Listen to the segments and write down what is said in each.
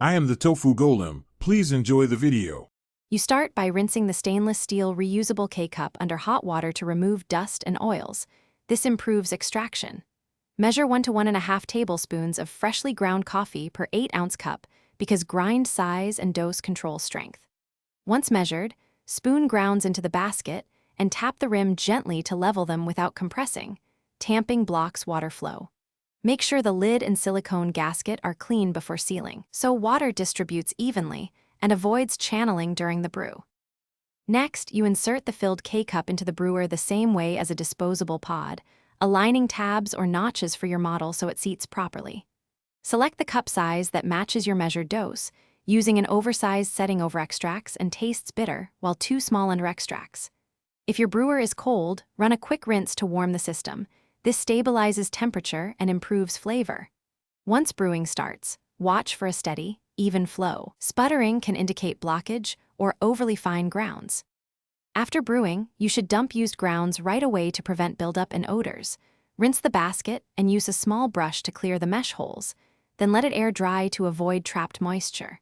I am the tofu golem. Please enjoy the video. You start by rinsing the stainless steel reusable K-cup under hot water to remove dust and oils. This improves extraction. Measure 1 to 1.5 tablespoons of freshly ground coffee per 8-ounce cup because grind size and dose control strength. Once measured, spoon grounds into the basket and tap the rim gently to level them without compressing. Tamping blocks water flow. Make sure the lid and silicone gasket are clean before sealing, so water distributes evenly and avoids channeling during the brew. Next, you insert the filled K-cup into the brewer the same way as a disposable pod, aligning tabs or notches for your model so it seats properly. Select the cup size that matches your measured dose, using an oversized setting over extracts and tastes bitter, while too small under extracts. If your brewer is cold, run a quick rinse to warm the system. This stabilizes temperature and improves flavor. Once brewing starts, watch for a steady, even flow. Sputtering can indicate blockage or overly fine grounds. After brewing, you should dump used grounds right away to prevent buildup and odors. Rinse the basket and use a small brush to clear the mesh holes, then let it air dry to avoid trapped moisture.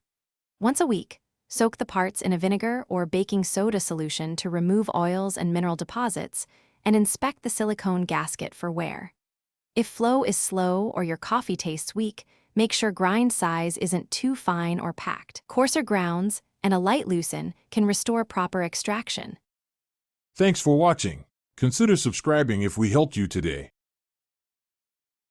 Once a week, soak the parts in a vinegar or baking soda solution to remove oils and mineral deposits, and inspect the silicone gasket for wear. If flow is slow or your coffee tastes weak, make sure grind size isn't too fine or packed. Coarser grounds and a light loosen can restore proper extraction. Thanks for watching. Consider subscribing if we helped you today.